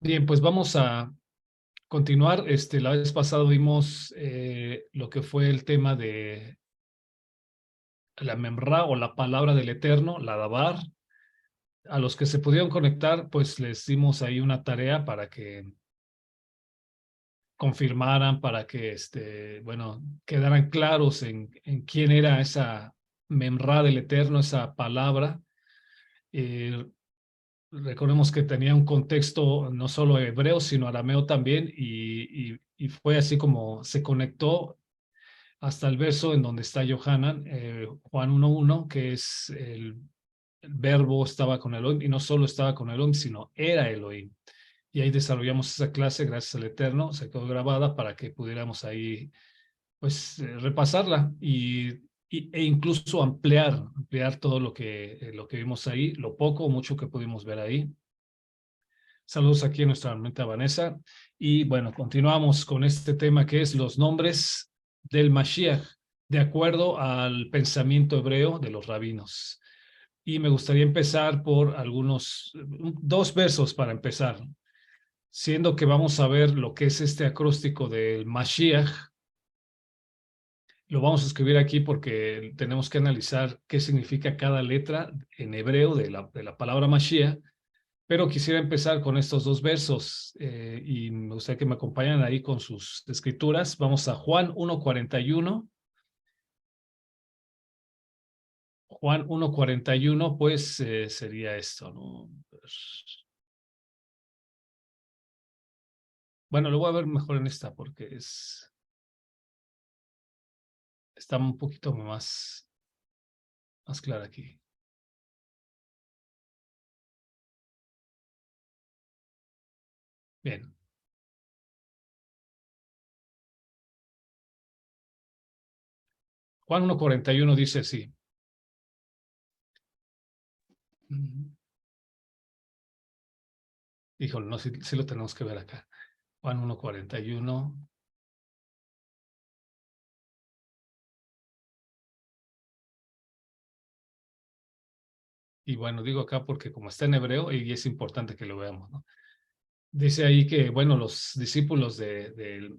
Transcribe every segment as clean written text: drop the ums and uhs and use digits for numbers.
Bien, pues vamos a continuar. La vez pasada vimos lo que fue el tema de la memra o la palabra del Eterno, la Dabar. A los que se pudieron conectar, pues les dimos ahí una tarea para que confirmaran, para que, bueno, quedaran claros en quién era esa memra del Eterno, esa palabra. Eh, Recordemos que tenía un contexto no solo hebreo, sino arameo también, y fue así como se conectó hasta el verso en donde está Johanan, Juan 1:1, que es el verbo estaba con Elohim, y no solo estaba con Elohim, sino era Elohim. Y ahí desarrollamos esa clase, gracias al Eterno, se quedó grabada para que pudiéramos ahí, pues, repasarla e incluso ampliar todo lo que vimos ahí, lo poco o mucho que pudimos ver ahí. Saludos aquí a nuestra hermanita Vanessa. Y bueno, continuamos con este tema que es los nombres del Mashiach, de acuerdo al pensamiento hebreo de los rabinos. Y me gustaría empezar por dos versos para empezar, siendo que vamos a ver lo que es este acróstico del Mashiach. Lo vamos a escribir aquí porque tenemos que analizar qué significa cada letra en hebreo de la palabra Mashiach. Pero quisiera empezar con estos dos versos y me gustaría que me acompañen ahí con sus escrituras. Vamos a Juan 1:41. Juan 1:41, pues sería esto, ¿no? Bueno, lo voy a ver mejor en esta porque está un poquito más clara aquí. Bien. Juan 1:41 dice así. Híjole, no, sí lo tenemos que ver acá. Juan 1:41. Y bueno, digo acá porque como está en hebreo y es importante que lo veamos, ¿no? Dice ahí que, bueno, los discípulos de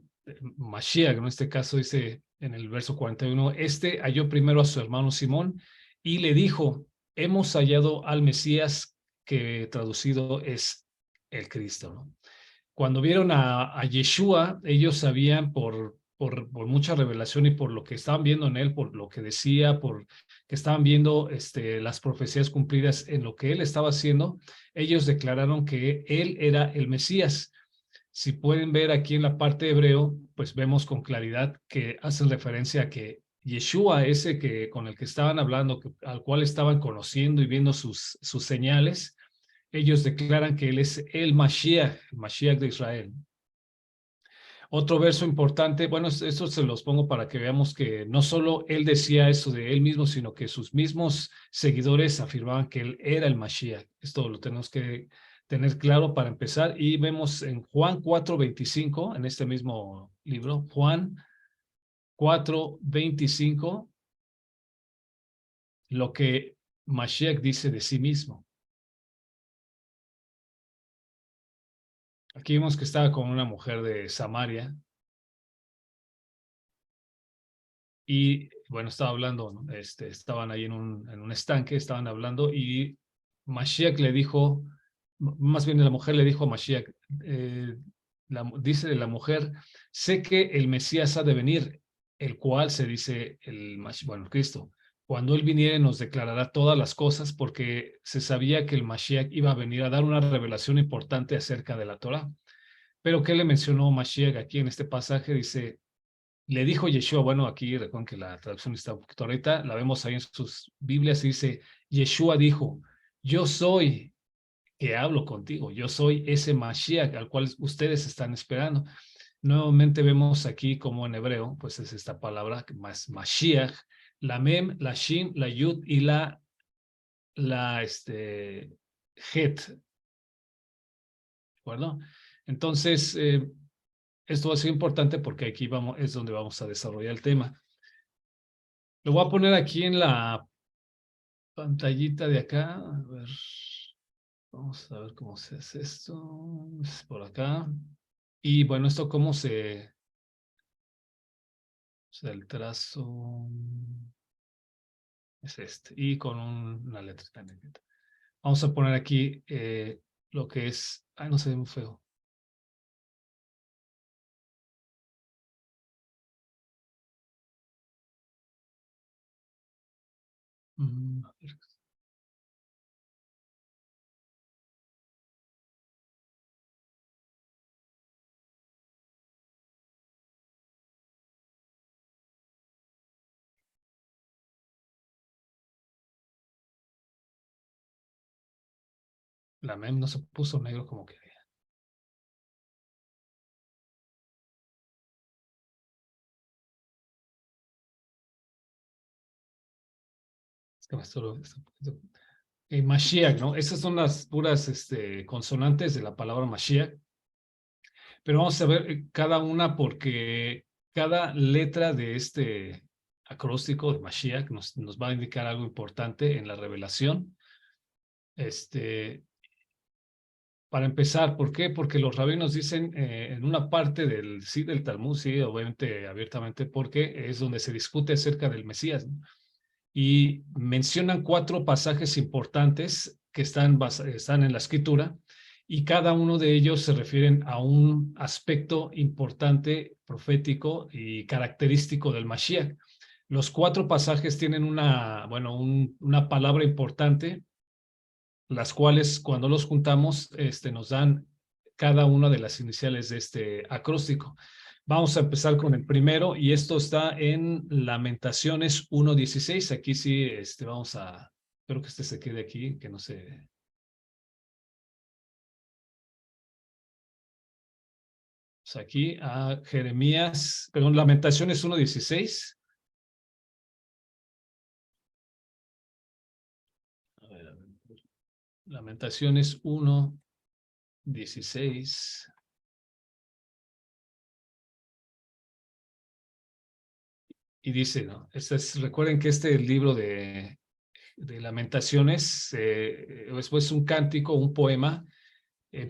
Mashiach, en este caso dice en el verso 41, halló primero a su hermano Simón y le dijo, hemos hallado al Mesías, que traducido es el Cristo, ¿no? Cuando vieron a Yeshua, ellos sabían por mucha revelación y por lo que estaban viendo en él, por lo que decía, por que estaban viendo las profecías cumplidas en lo que él estaba haciendo, ellos declararon que él era el Mesías. Si pueden ver aquí en la parte de hebreo, pues vemos con claridad que hacen referencia a que Yeshua, ese que con el que estaban hablando, al cual estaban conociendo y viendo sus señales, ellos declaran que él es el Mashiach de Israel. Otro verso importante, bueno, esto se los pongo para que veamos que no solo él decía eso de él mismo, sino que sus mismos seguidores afirmaban que él era el Mashiach. Esto lo tenemos que tener claro para empezar. Y vemos en Juan 4:25, en este mismo libro, Juan 4:25, lo que Mashiach dice de sí mismo. Aquí vemos que estaba con una mujer de Samaria y bueno, estaba hablando, ¿no? Estaban ahí en un estanque, estaban hablando y Mashiach le dijo, más bien la mujer le dijo a Mashiach, dice la mujer, sé que el Mesías ha de venir, el cual se dice bueno, Cristo. Cuando él viniere nos declarará todas las cosas porque se sabía que el Mashiach iba a venir a dar una revelación importante acerca de la Torah. Pero ¿qué le mencionó Mashiach aquí en este pasaje? Dice, le dijo Yeshua, bueno, aquí recuerden que la traducción está un poquito ahorita, la vemos ahí en sus Biblias y dice, Yeshua dijo, yo soy que hablo contigo, yo soy ese Mashiach al cual ustedes están esperando. Nuevamente vemos aquí como en hebreo, pues es esta palabra, más Mashiach, la Mem, la Shin, la Yud y la Het, ¿de acuerdo? Entonces, esto va a ser importante porque aquí es donde vamos a desarrollar el tema. Lo voy a poner aquí en la pantallita de acá. A ver, Vamos a ver cómo se hace esto. Es por acá. Y bueno, esto cómo se... O sea, el trazo es este. Y con una letra también. Vamos a poner aquí lo que es... Ay, no se ve muy feo. A ver. La mem no se puso negro como que... Es que me Mashiach, ¿no? Esas son las puras consonantes de la palabra Mashiach. Pero vamos a ver cada una porque cada letra de este acróstico de Mashiach nos va a indicar algo importante en la revelación. Para empezar, ¿por qué? Porque los rabinos dicen en una parte del Talmud, sí, obviamente abiertamente, porque es donde se discute acerca del Mesías, ¿no? Y mencionan 4 pasajes importantes que están en la escritura y cada uno de ellos se refieren a un aspecto importante, profético y característico del Mashiach. Los 4 pasajes tienen una palabra importante, las cuales cuando los juntamos nos dan cada una de las iniciales de este acróstico. Vamos a empezar con el primero y esto está en Lamentaciones 1:16. Aquí sí, vamos a, espero que se quede aquí, que no se... Pues aquí a Jeremías, perdón, Lamentaciones 1:16. A ver, Lamentaciones 1:16. Y dice, ¿no? Recuerden que este libro de Lamentaciones es un cántico, un poema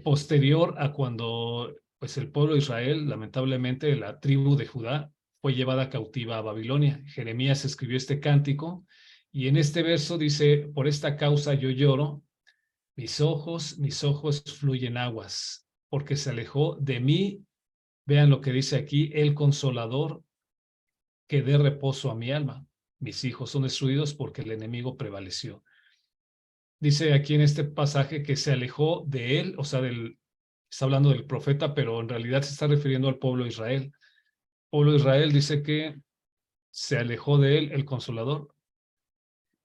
posterior a cuando pues el pueblo de Israel, lamentablemente la tribu de Judá, fue llevada cautiva a Babilonia. Jeremías escribió este cántico y en este verso dice, por esta causa yo lloro, mis ojos fluyen aguas, porque se alejó de mí, vean lo que dice aquí, el consolador que dé reposo a mi alma. Mis hijos son destruidos porque el enemigo prevaleció. Dice aquí en este pasaje que se alejó de él, o sea, está hablando del profeta, pero en realidad se está refiriendo al pueblo de Israel. El pueblo de Israel dice que se alejó de él el consolador.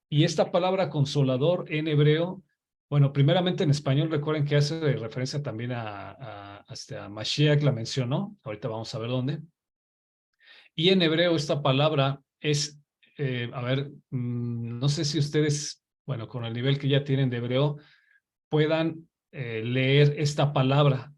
Y esta palabra consolador en hebreo, bueno, primeramente en español, recuerden que hace referencia también hasta Mashiach, la mencionó, ahorita vamos a ver dónde. Y en hebreo esta palabra es, a ver, no sé si ustedes, bueno, con el nivel que ya tienen de hebreo, puedan leer esta palabra.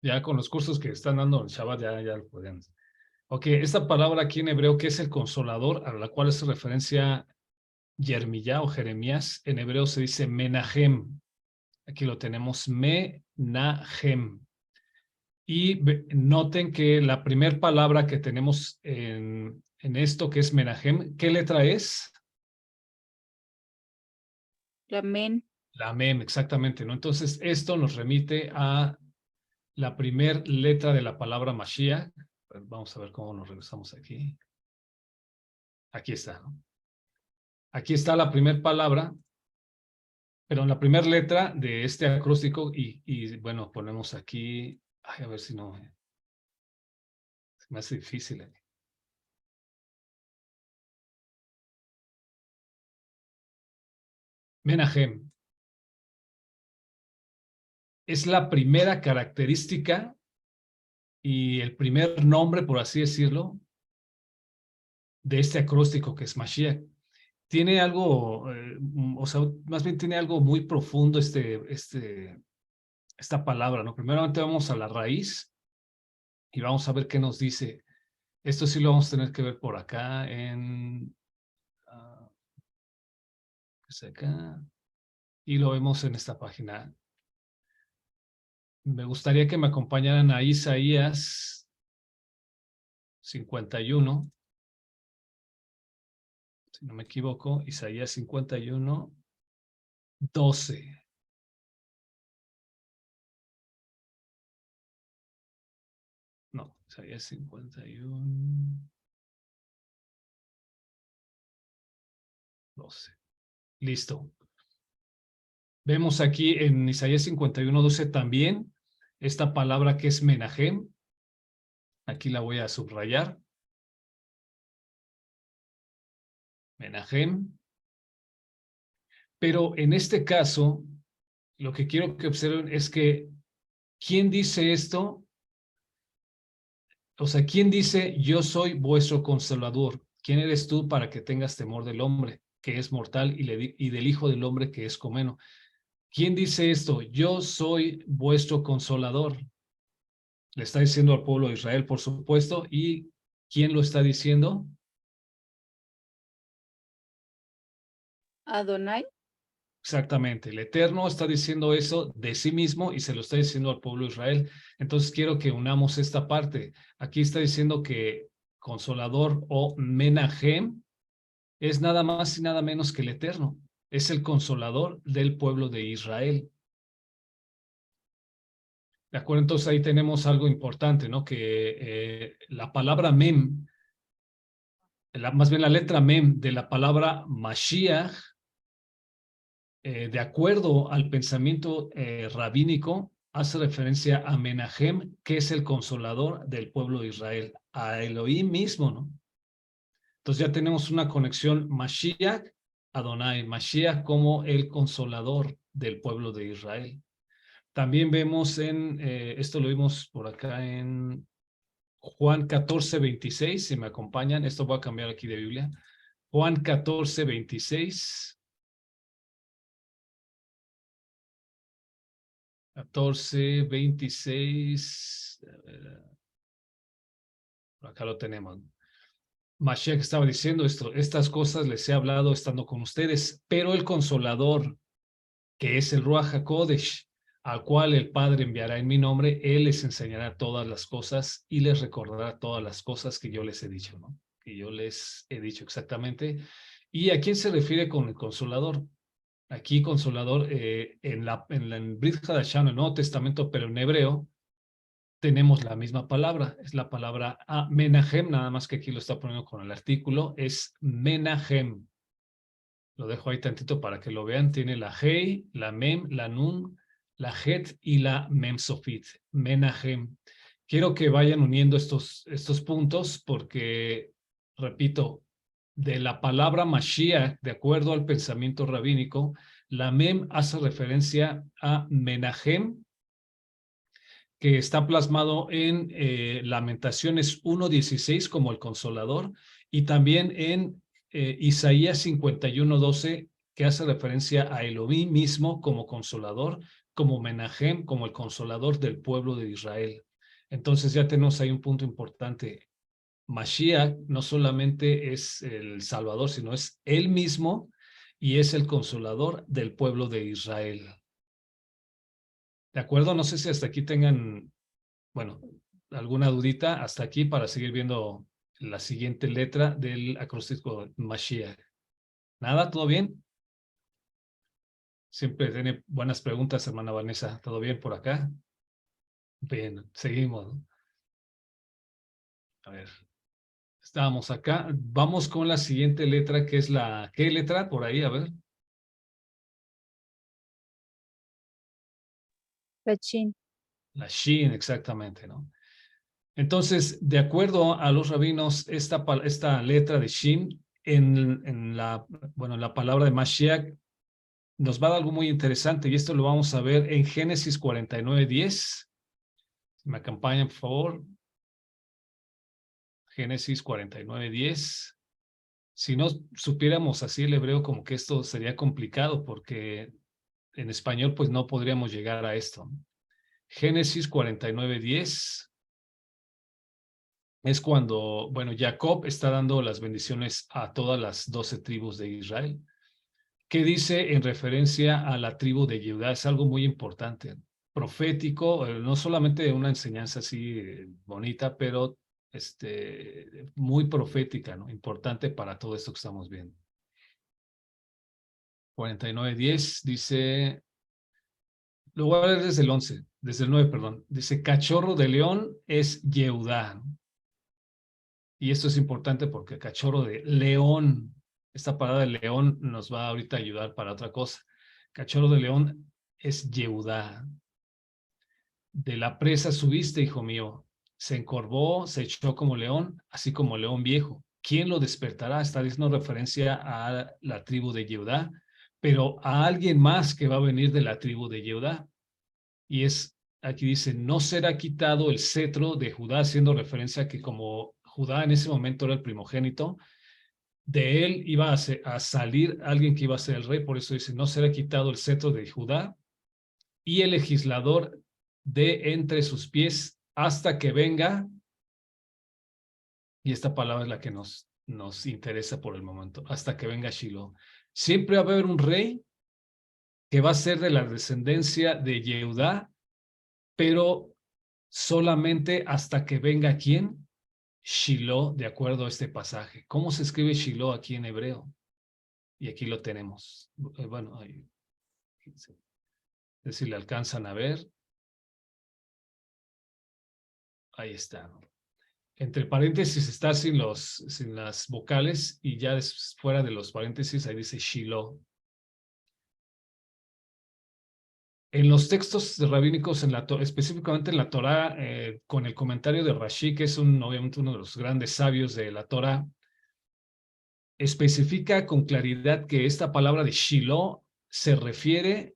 Ya con los cursos que están dando en Shabbat ya lo pueden. Ok, esta palabra aquí en hebreo que es el consolador, a la cual hace referencia Yermiyá o Jeremías, en hebreo se dice Menahem. Aquí lo tenemos, Menahem. Y noten que la primera palabra que tenemos en esto que es Menahem, ¿qué letra es? La men. La Mem, exactamente, ¿no? Entonces, esto nos remite a la primera letra de la palabra Mashiach. Vamos a ver cómo nos regresamos aquí. Aquí está, ¿no? Aquí está la primera palabra, pero en la primera letra de este acróstico bueno, ponemos aquí, ay, a ver si no, se me hace difícil. Menahem es la primera característica y el primer nombre, por así decirlo, de este acróstico que es Mashiach. Tiene algo, o sea, más bien tiene algo muy profundo esta palabra, ¿no? Primeramente vamos a la raíz y vamos a ver qué nos dice. Esto sí lo vamos a tener que ver por acá en... es acá. Y lo vemos en esta página. Me gustaría que me acompañaran a Isaías 51, si no me equivoco, Isaías 51, 12. No, Isaías 51, 12. Listo. Vemos aquí en Isaías 51, 12 también esta palabra que es Menahem. Aquí la voy a subrayar. Menahem. Pero en este caso, lo que quiero que observen es que ¿quién dice esto? O sea, ¿quién dice yo soy vuestro consolador? ¿Quién eres tú para que tengas temor del hombre que es mortal y del hijo del hombre que es comeno? ¿Quién dice esto? Yo soy vuestro consolador. Le está diciendo al pueblo de Israel, por supuesto. ¿Y quién lo está diciendo? Adonai. Exactamente, el Eterno está diciendo eso de sí mismo y se lo está diciendo al pueblo de Israel. Entonces quiero que unamos esta parte. Aquí está diciendo que consolador o Menahem es nada más y nada menos que el Eterno. Es el consolador del pueblo de Israel. ¿De acuerdo? Entonces ahí tenemos algo importante, ¿no? Que la palabra Mem, más bien la letra Mem de la palabra Mashiach, de acuerdo al pensamiento rabínico, hace referencia a Menahem, que es el consolador del pueblo de Israel, a Elohim mismo, ¿no? Entonces ya tenemos una conexión Mashiach, Adonai, Mashiach como el consolador del pueblo de Israel. También vemos esto lo vimos por acá en Juan 14, 26, si me acompañan, esto voy a cambiar aquí de Biblia. Juan 14, 26. 14, 26. Por acá lo tenemos. Mashiach estaba diciendo esto, estas cosas les he hablado estando con ustedes, pero el Consolador, que es el Ruach HaKodesh, al cual el Padre enviará en mi nombre, Él les enseñará todas las cosas y les recordará todas las cosas que yo les he dicho, ¿no? Que yo les he dicho exactamente. ¿Y a quién se refiere con el Consolador? Aquí Consolador, en Brit Hadashah, en el Nuevo Testamento, pero en hebreo, tenemos la misma palabra, es la palabra Menahem, nada más que aquí lo está poniendo con el artículo, es Menahem. Lo dejo ahí tantito para que lo vean. Tiene la Hei, la Mem, la Nun, la Het y la Mem Sofit. Menahem. Quiero que vayan uniendo estos puntos porque, repito, de la palabra Mashiach, de acuerdo al pensamiento rabínico, la Mem hace referencia a Menahem, que está plasmado en Lamentaciones 1:16 como el consolador y también en Isaías 51:12 que hace referencia a Elohim mismo como consolador, como Menahem, como el consolador del pueblo de Israel. Entonces ya tenemos ahí un punto importante. Mashiach no solamente es el Salvador, sino es él mismo y es el consolador del pueblo de Israel. ¿De acuerdo? No sé si hasta aquí tengan, bueno, alguna dudita hasta aquí para seguir viendo la siguiente letra del acróstico Mashiach. ¿Nada? ¿Todo bien? Siempre tiene buenas preguntas, hermana Vanessa. ¿Todo bien por acá? Bien, seguimos. A ver, estábamos acá. Vamos con la siguiente letra, que es la... ¿Qué letra? Por ahí, a ver. La Shin. La Shin, exactamente, ¿no? Entonces, de acuerdo a los rabinos, esta letra de Shin en la palabra de Mashiach nos va a dar algo muy interesante y esto lo vamos a ver en Génesis 49:10. ¿Me acompañan, por favor? Génesis 49:10. Si no supiéramos así el hebreo, como que esto sería complicado, porque en español pues no podríamos llegar a esto. Génesis 49:10 es cuando, bueno, Jacob está dando las bendiciones a todas las 12 tribus de Israel. ¿Qué dice en referencia a la tribu de Judá? Es algo muy importante, profético, no solamente una enseñanza así bonita, pero muy profética, ¿no? Importante para todo esto que estamos viendo. 49:10 dice, lo voy a leer desde el 11, desde el 9, perdón. Dice, cachorro de león es Yehudá, ¿no? Y esto es importante porque cachorro de león, esta palabra de león nos va ahorita a ayudar para otra cosa. Cachorro de león es Yehudá. De la presa subiste, hijo mío. Se encorvó, se echó como león, así como león viejo. ¿Quién lo despertará? Está diciendo referencia a la tribu de Yehudá, pero a alguien más que va a venir de la tribu de Yehudá. Y es, aquí dice, no será quitado el cetro de Judá, haciendo referencia a que como Judá en ese momento era el primogénito, de él iba a salir alguien que iba a ser el rey, por eso dice, no será quitado el cetro de Judá y el legislador de entre sus pies hasta que venga, y esta palabra es la que nos interesa por el momento, hasta que venga Shiloh. Siempre va a haber un rey que va a ser de la descendencia de Yehudá, pero solamente hasta que venga quién, Shiloh, de acuerdo a este pasaje. ¿Cómo se escribe Shiloh aquí en hebreo? Y aquí lo tenemos. Bueno, ahí, si le alcanzan a ver, ahí está. Entre paréntesis está sin las vocales y ya fuera de los paréntesis ahí dice Shiloh. En los textos rabínicos, específicamente en la Torá, con el comentario de Rashi, que es obviamente uno de los grandes sabios de la Torá, especifica con claridad que esta palabra de Shiloh se refiere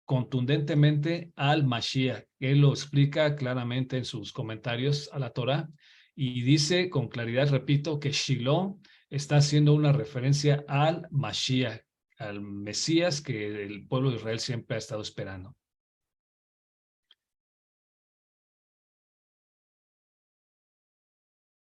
contundentemente al Mashiach. Él lo explica claramente en sus comentarios a la Torá y dice con claridad, repito, que Shiloh está haciendo una referencia al Mashiach, al Mesías que el pueblo de Israel siempre ha estado esperando.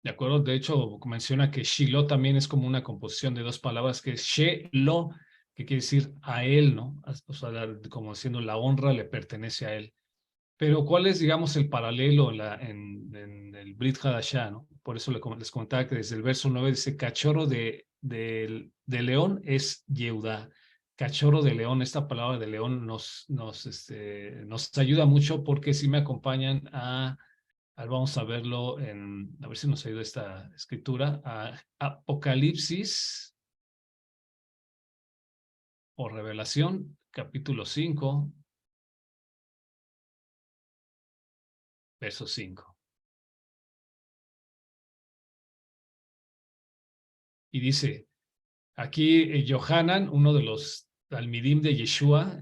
¿De acuerdo? De hecho, menciona que Shiloh también es como una composición de dos palabras, que es Shelo, que quiere decir a él, ¿no? O sea, como diciendo la honra le pertenece a él. Pero ¿cuál es, digamos, el paralelo en el Brit Hadashah, ¿no? Por eso les comentaba que desde el verso 9 dice, cachorro de león es Yehuda. Cachorro de león, esta palabra de león nos ayuda mucho porque si me acompañan vamos a verlo a ver si nos ayuda esta escritura, a Apocalipsis o Revelación, capítulo 5, verso 5. Y dice, aquí Yohanan, uno de los talmidim de Yeshua,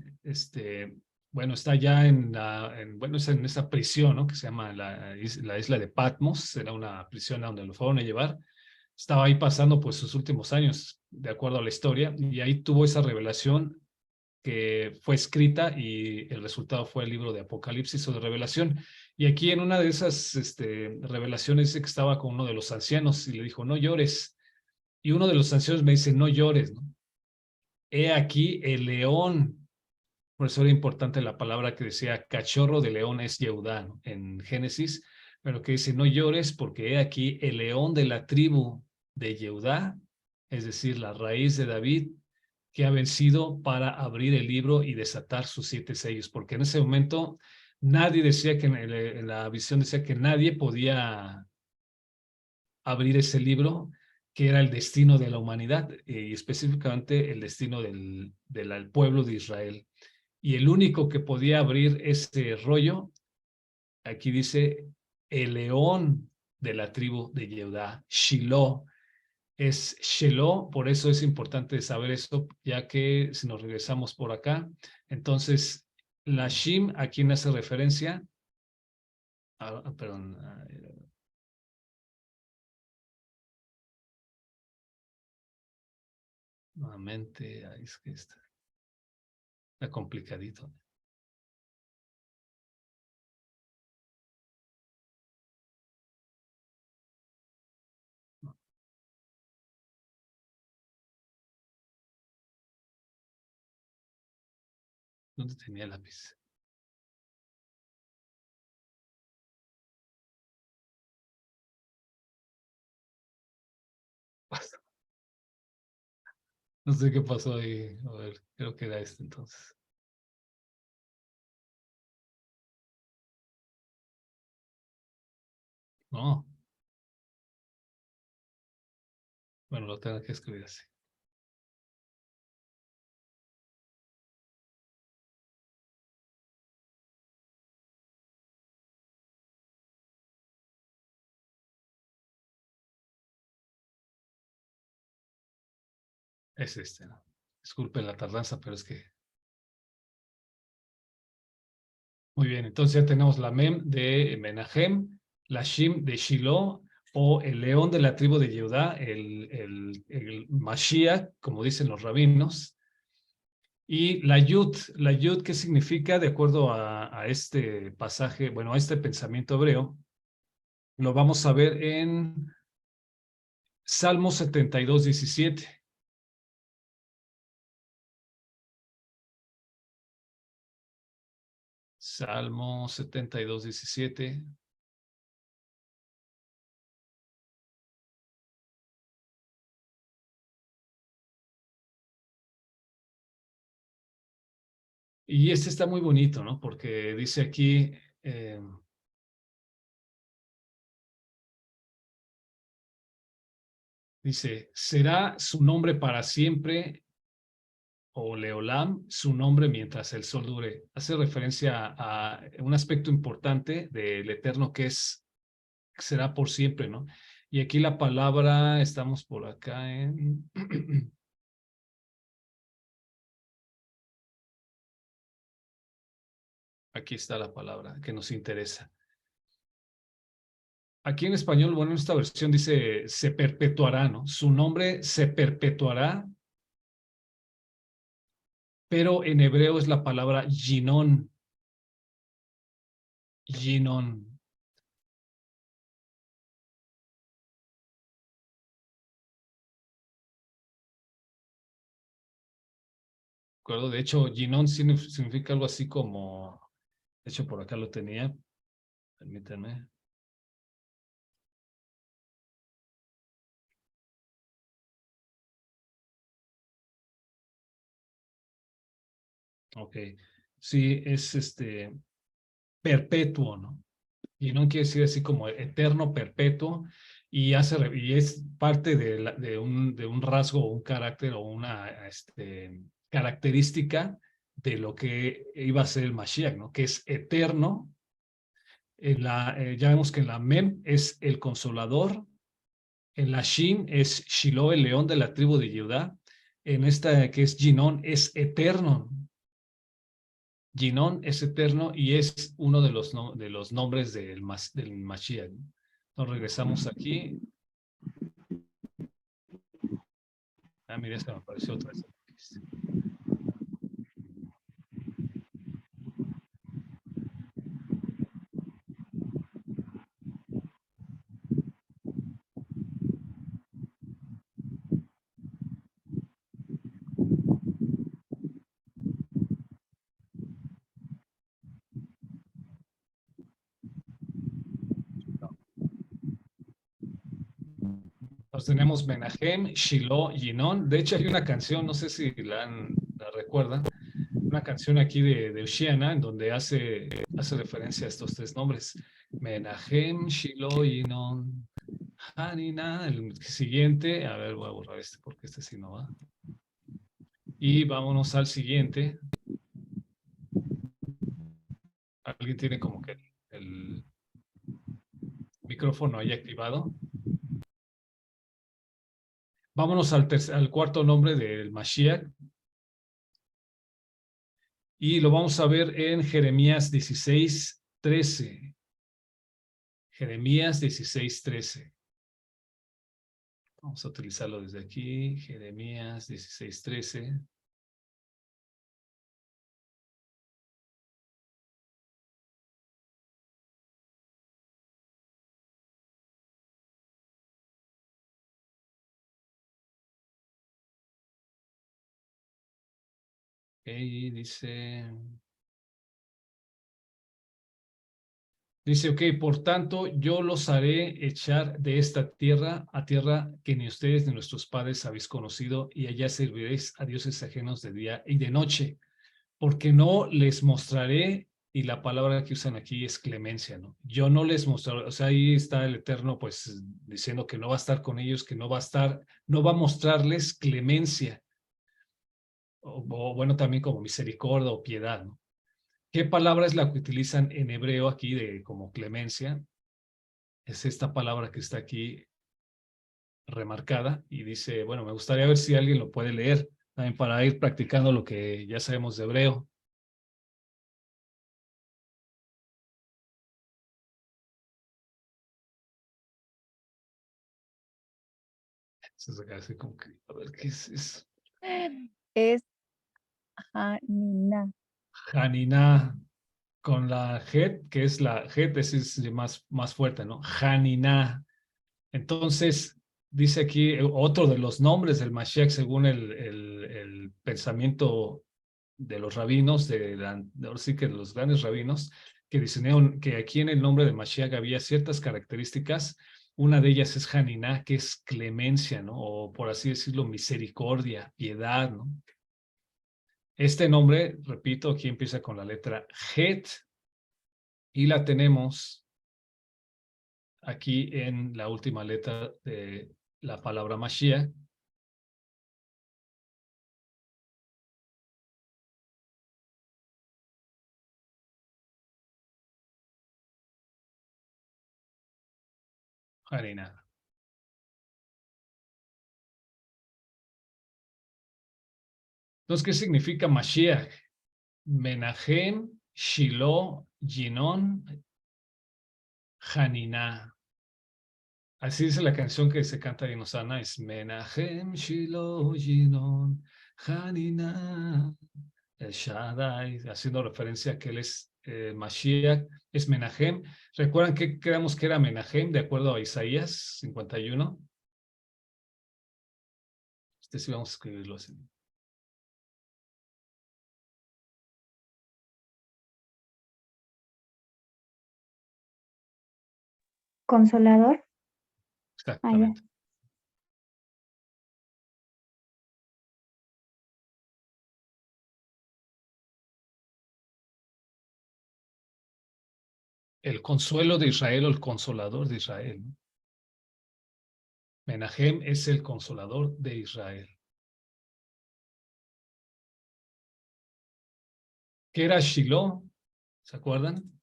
bueno, está ya bueno, es en esa prisión, ¿no? Que se llama la isla de Patmos, era una prisión a donde lo fueron a llevar. Estaba ahí pasando pues sus últimos años, de acuerdo a la historia, y ahí tuvo esa revelación que fue escrita y el resultado fue el libro de Apocalipsis o de Revelación. Y aquí en una de esas revelaciones dice que estaba con uno de los ancianos y le dijo, no llores. Y uno de los ancianos me dice, no llores, ¿no? He aquí el león. Por eso era importante la palabra que decía cachorro de león es Yehudá, ¿no? En Génesis, pero que dice, no llores porque he aquí el león de la tribu de Yehudá, es decir, la raíz de David, que ha vencido para abrir el libro y desatar sus 7 sellos, porque en ese momento nadie decía que en la visión decía que nadie podía abrir ese libro que era el destino de la humanidad y específicamente el destino del pueblo de Israel. Y el único que podía abrir ese rollo, aquí dice, el león de la tribu de Yehudá, Shiloh, es Sheloh, por eso es importante saber esto, ya que si nos regresamos por acá, entonces la Shim, ¿a quién hace referencia? Perdón, Nuevamente, ahí es que está complicadito. ¿Dónde tenía el lápiz? No sé qué pasó ahí. A ver, creo que era este entonces. No, bueno, lo tengo que escribir así. Es este, ¿no? Disculpe la tardanza, pero es que... Muy bien, entonces ya tenemos la Mem de Menahem, la Shim de Shiloh, o el león de la tribu de Judá, el Mashiach, como dicen los rabinos, y la Yud, ¿qué significa? De acuerdo a este pasaje, bueno, a este pensamiento hebreo, lo vamos a ver en Salmo 72:17. Salmo 72:17. Y este está muy bonito, ¿no? Porque dice aquí, eh, dice, será su nombre para siempre, o Leolam, su nombre mientras el sol dure. Hace referencia a un aspecto importante del Eterno que es, que será por siempre, ¿no? Y aquí la palabra, estamos por acá en... Aquí está la palabra que nos interesa. Aquí en español, bueno, en esta versión dice se perpetuará, ¿no? Su nombre se perpetuará, pero en hebreo es la palabra Yinon. Yinon. ¿De acuerdo? De hecho, Yinon significa algo así como, de hecho, por acá lo tenía, permítanme. Ok. Sí, es perpetuo, ¿no? Yinon quiere decir así como eterno, perpetuo, y, y es parte de un rasgo, un carácter o una característica de lo que iba a ser el Mashiach, ¿no? Que es eterno. Ya vemos que en la Mem es el consolador, en la Shin es Shiloh, el león de la tribu de Judá, en esta que es Ginon es eterno. Ginon es eterno y es uno de los, de los nombres del Mashiach. Nos regresamos aquí. Ah, mira, se me apareció otra vez. Nos tenemos Menahem, Shiloh, Ginon. De hecho, hay una canción, no sé si la recuerdan, una canción aquí de Ushiana en donde hace referencia a estos tres nombres. Menahem, Shiloh, Ginon, Hanina. El siguiente, a ver, voy a borrar este porque este sí no va. Y vámonos al siguiente. Alguien tiene como que el micrófono ahí activado. Vámonos al cuarto nombre del Mashiach. Y lo vamos a ver en Jeremías 16:13. Jeremías 16:13. Vamos a utilizarlo desde aquí, Jeremías 16:13. Okay, dice, ok, por tanto, yo los haré echar de esta tierra a tierra que ni ustedes ni nuestros padres habéis conocido, y allá serviréis a dioses ajenos de día y de noche, porque no les mostraré, y la palabra que usan aquí es clemencia, ¿no? Yo no les mostraré, o sea, ahí está el Eterno, pues, diciendo que no va a estar con ellos, que no va a estar, no va a mostrarles clemencia, o bueno, también como misericordia o piedad, ¿no? ¿Qué palabra es la que utilizan en hebreo aquí de como clemencia? Es esta palabra que está aquí remarcada y dice, bueno, me gustaría ver si alguien lo puede leer, también para ir practicando lo que ya sabemos de hebreo. Entonces acá así como que, a ver, ¿qué es eso? Es Janina. Hanina, con la het, que es la het, es más fuerte, ¿no? Hanina. Entonces, dice aquí otro de los nombres del Mashiach según el pensamiento de los rabinos, ahora sí que de los grandes rabinos, que diseñaron que aquí en el nombre de Mashiach había ciertas características. Una de ellas es Haniná, que es clemencia, ¿no? O por así decirlo, misericordia, piedad, ¿no? Este nombre, repito, aquí empieza con la letra Het y la tenemos aquí en la última letra de la palabra Mashiach. Haniná. Entonces, ¿qué significa Mashiach? Menahem, Shiloh, Ginon, Haniná. Así dice la canción que se canta en Osana, es Menahem, Shiloh, Ginon, Haniná, El Shaddai, haciendo referencia a que él es Mashiach, es Menahem. ¿Recuerdan que creamos que era Menahem de acuerdo a Isaías 51? Este sí vamos a escribirlo así. Consolador. Ah, ya. Exactamente. El consuelo de Israel o el consolador de Israel, ¿no? Menahem es el consolador de Israel. ¿Qué era Shiloh? ¿Se acuerdan?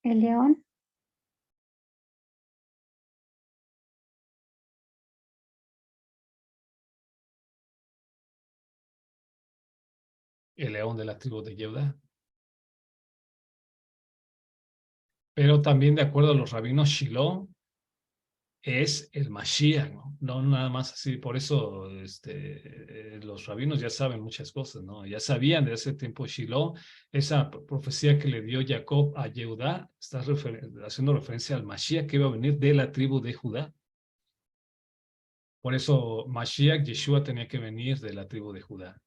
El león. El león de la tribu de Judá. Pero también de acuerdo a los rabinos, Shiloh es el Mashiach, ¿no? No nada más así, por eso los rabinos ya saben muchas cosas, ¿no? Ya sabían de ese tiempo Shiloh, esa profecía que le dio Jacob a Judá, está haciendo referencia al Mashiach que iba a venir de la tribu de Judá. Por eso Mashiach, Yeshua, tenía que venir de la tribu de Judá.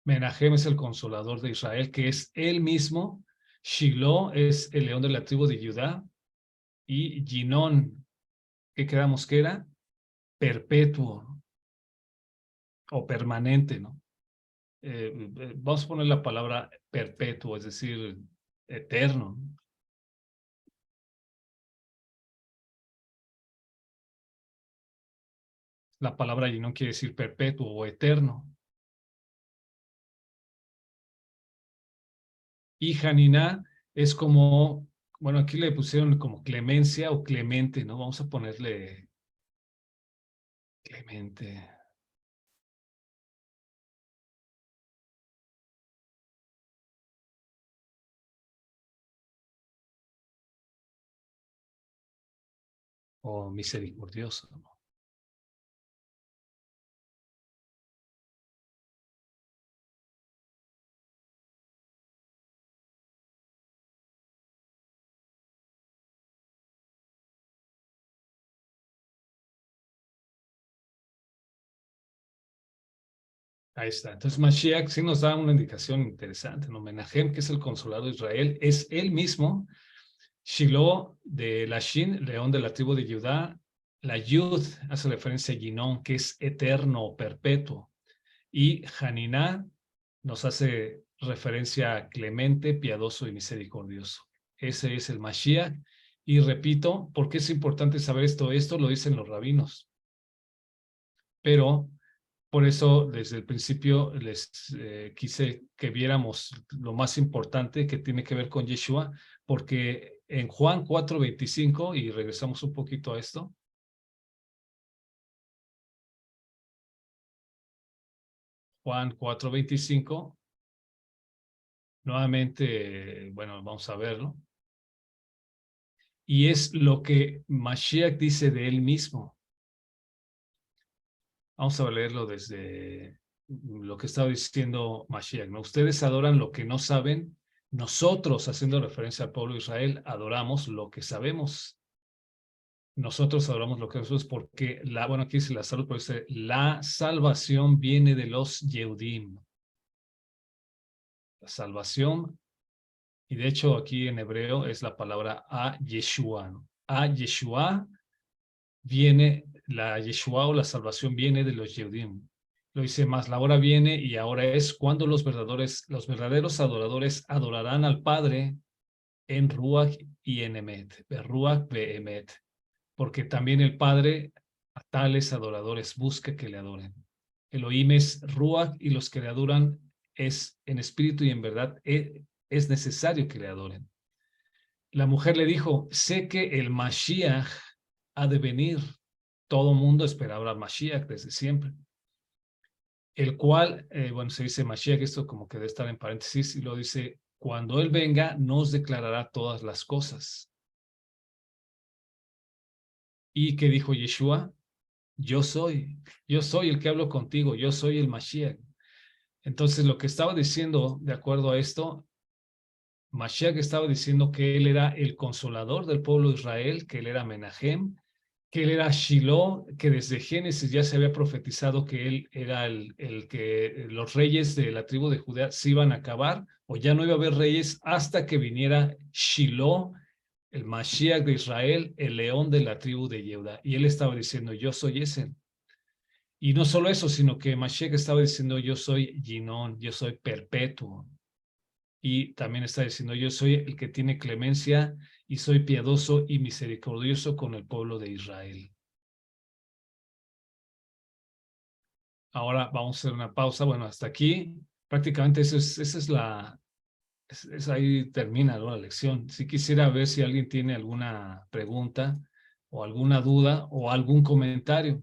Menahem es el consolador de Israel, que es él mismo. Shiloh es el león de la tribu de Judá. Y Ginón, que quedamos que era perpetuo o permanente, ¿no? Vamos a poner la palabra perpetuo, es decir, eterno. La palabra Ginón quiere decir perpetuo o eterno. Y Haniná es como, bueno, aquí le pusieron como clemencia o clemente, ¿no? Vamos a ponerle clemente. o misericordioso, ¿no? Ahí está. Entonces Mashiach sí nos da una indicación interesante, ¿no? Menahem, que es el consolador de Israel, es él mismo. Shiloh de Lashin, león de la tribu de Judá. La Yud hace referencia a Ginón, que es eterno o perpetuo. Y Haniná nos hace referencia a clemente, piadoso y misericordioso. Ese es el Mashiach. Y repito, ¿por qué es importante saber esto? Esto lo dicen los rabinos. Pero por eso, desde el principio, les quise que viéramos lo más importante que tiene que ver con Yeshua, porque en Juan 4:25, y regresamos un poquito a esto. Juan 4:25, nuevamente, bueno, vamos a verlo. Y es lo que Mashiach dice de él mismo. Vamos a leerlo desde lo que estaba diciendo Mashiach, ¿no? Ustedes adoran lo que no saben, nosotros, haciendo referencia al pueblo de Israel, adoramos lo que sabemos. Nosotros adoramos lo que nosotros, porque bueno, aquí dice la salud, pero dice, la salvación viene de los Yehudim. La salvación, y de hecho aquí en hebreo es la palabra a Yeshua, ¿no? A Yeshua viene, la Yeshua o la salvación viene de los Yehudim. Lo dice más, la hora viene y ahora es cuando los verdaderos adoradores adorarán al Padre en Ruach y en Emet, Ruach ve Emet, porque también el Padre a tales adoradores busca que le adoren. Elohim es Ruach y los que le adoran es en espíritu y en verdad es necesario que le adoren. La mujer le dijo, sé que el Mashiach ha de venir. Todo mundo esperaba al Mashiach desde siempre. El cual, bueno, se dice Mashiach, esto como que debe estar en paréntesis, y lo dice, cuando Él venga, nos declarará todas las cosas. ¿Y qué dijo Yeshua? Yo soy el que hablo contigo, yo soy el Mashiach. Entonces, lo que estaba diciendo, de acuerdo a esto, Mashiach estaba diciendo que él era el consolador del pueblo de Israel, que él era Menahem, que él era Shiloh, que desde Génesis ya se había profetizado que él era el que los reyes de la tribu de Judá se iban a acabar, o ya no iba a haber reyes hasta que viniera Shiloh, el Mashiach de Israel, el león de la tribu de Yehuda. Y él estaba diciendo, yo soy ese. Y no solo eso, sino que Mashiach estaba diciendo, yo soy Ginón, yo soy perpetuo. Y también está diciendo, yo soy el que tiene clemencia y soy piadoso y misericordioso con el pueblo de Israel. Ahora vamos a hacer una pausa. Bueno, hasta aquí prácticamente esa es ahí termina, ¿no?, la lección. Si quisiera ver si alguien tiene alguna pregunta o alguna duda o algún comentario.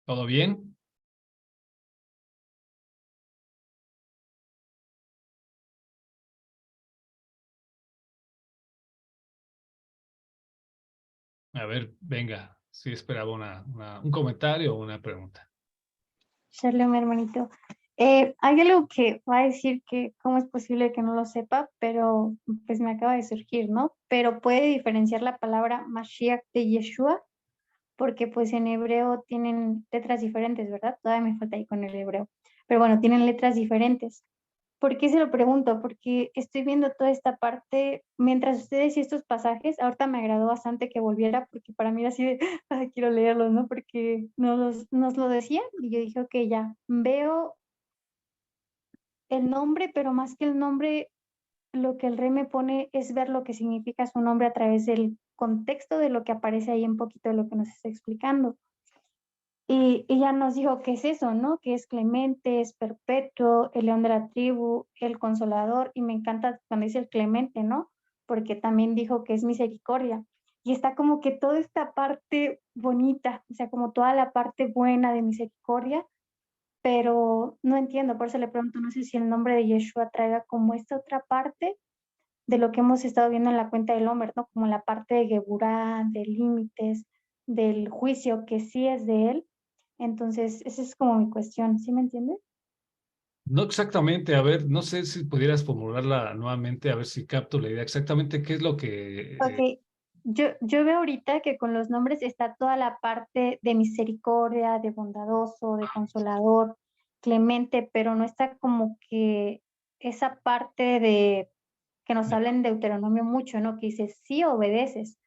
¿Todo bien? A ver, venga, si esperaba un comentario o una pregunta. Shalom, hermanito. Hay algo que va a decir que cómo es posible que no lo sepa, pero pues me acaba de surgir, ¿no? Pero puede diferenciar la palabra Mashiach de Yeshua, porque pues en hebreo tienen letras diferentes, ¿verdad? Todavía me falta ahí con el hebreo. Pero bueno, tienen letras diferentes. ¿Por qué se lo pregunto? Porque estoy viendo toda esta parte, mientras ustedes decían estos pasajes, ahorita me agradó bastante que volviera, porque para mí era así de, ay, quiero leerlos, ¿no? Porque nos lo decían y yo dije, ok, ya, veo el nombre, pero más que el nombre, lo que el rey me pone es ver lo que significa su nombre a través del contexto de lo que aparece ahí un poquito de lo que nos está explicando. Y ella nos dijo que es eso, ¿no? Que es clemente, es perpetuo, el león de la tribu, el consolador, y me encanta cuando dice el clemente, ¿no? Porque también dijo que es misericordia. Y está como que toda esta parte bonita, o sea, como toda la parte buena de misericordia, pero no entiendo, por eso le pregunto, no sé si el nombre de Yeshua traiga como esta otra parte de lo que hemos estado viendo en la cuenta del Homer, ¿no? Como la parte de Geburá, de límites, del juicio que sí es de él. Entonces, esa es como mi cuestión, ¿sí me entiendes? No exactamente, a ver, no sé si pudieras formularla nuevamente, a ver si capto la idea. Exactamente qué es lo que... Ok, yo veo ahorita que con los nombres está toda la parte de misericordia, de bondadoso, de consolador, clemente, pero no está como que esa parte de que nos habla en Deuteronomio mucho, ¿no? Que dice, sí obedeces,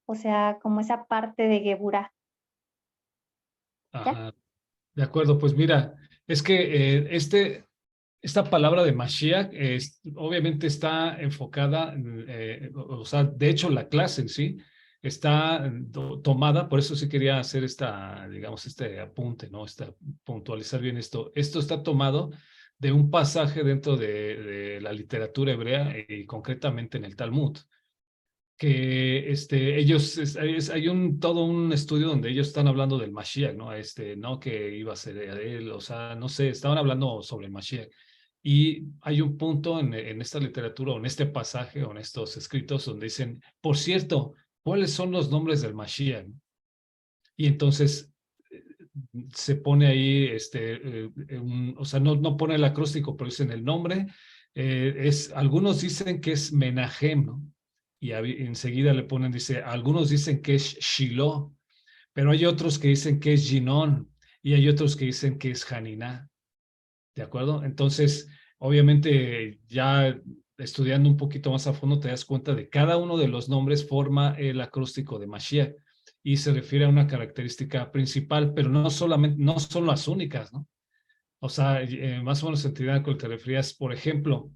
o sea, como esa parte de Geburá, ¿ya? Ajá, de acuerdo, pues mira, es que esta palabra de Mashiach obviamente está enfocada, o sea, de hecho la clase en sí está tomada, por eso sí quería hacer digamos, este apunte, ¿no? Puntualizar bien esto. Esto está tomado de un pasaje dentro de la literatura hebrea y concretamente en el Talmud que ellos, hay todo un estudio donde ellos están hablando del Mashiach, ¿no? ¿No? Que iba a ser él, o sea, no sé, estaban hablando sobre el Mashiach. Y hay un punto en esta literatura, o en este pasaje, o en estos escritos, donde dicen, por cierto, ¿cuáles son los nombres del Mashiach? Y entonces se pone ahí, o sea, no pone el acróstico, pero dicen el nombre. Algunos dicen que es Menahem, ¿no? Y enseguida le ponen, dice, algunos dicen que es Shiloh, pero hay otros que dicen que es Ginón, y hay otros que dicen que es Haniná, ¿de acuerdo? Entonces, obviamente, ya estudiando un poquito más a fondo, te das cuenta de cada uno de los nombres forma el acróstico de Mashiach y se refiere a una característica principal, pero no solamente, no son las únicas, ¿no? O sea, más o menos entidad con la que te referías, por ejemplo,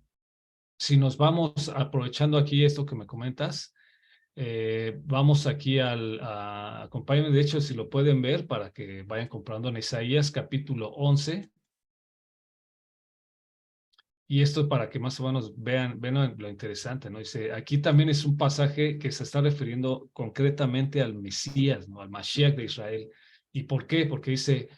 si nos vamos aprovechando aquí esto que me comentas, vamos aquí acompáñenme, de hecho, si lo pueden ver para que vayan comprando en Isaías capítulo 11. Y esto para que más o menos vean lo interesante, ¿no? Dice, aquí también es un pasaje que se está refiriendo concretamente al Mesías, ¿no? Al Mashiach de Israel. ¿Y por qué? Porque dice,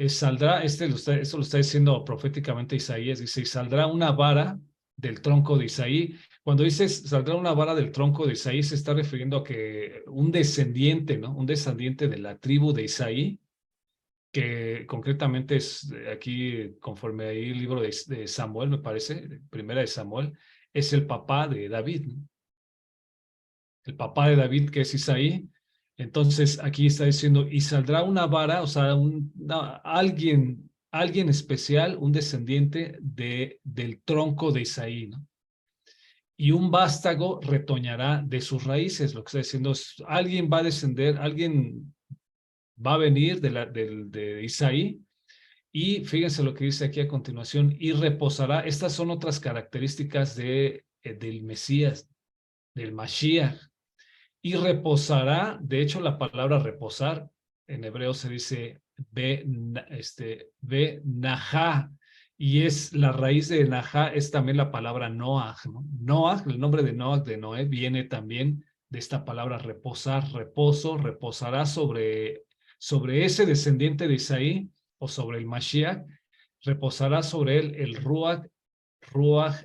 saldrá, esto lo está diciendo proféticamente Isaías, dice, y saldrá una vara del tronco de Isaí. Cuando dice saldrá una vara del tronco de Isaí, se está refiriendo a que un descendiente, ¿no? Un descendiente de la tribu de Isaí, que concretamente es aquí, conforme ahí el libro de Samuel, me parece, primera de Samuel, es el papá de David, ¿no? El papá de David, que es Isaí. Entonces aquí está diciendo, y saldrá una vara, o sea, alguien especial, un descendiente del tronco de Isaí, ¿no? Y un vástago retoñará de sus raíces. Lo que está diciendo es, alguien va a descender, alguien va a venir de Isaí. Y fíjense lo que dice aquí a continuación, y reposará. Estas son otras características del Mesías, del Mashiach. Y reposará, de hecho la palabra reposar en hebreo se dice najá, y es la raíz de najá, es también la palabra Noah, ¿no? Noah, el nombre de Noah, de Noé, viene también de esta palabra reposar, reposo, reposará sobre ese descendiente de Isaí o sobre el Mashiach, reposará sobre él el Ruach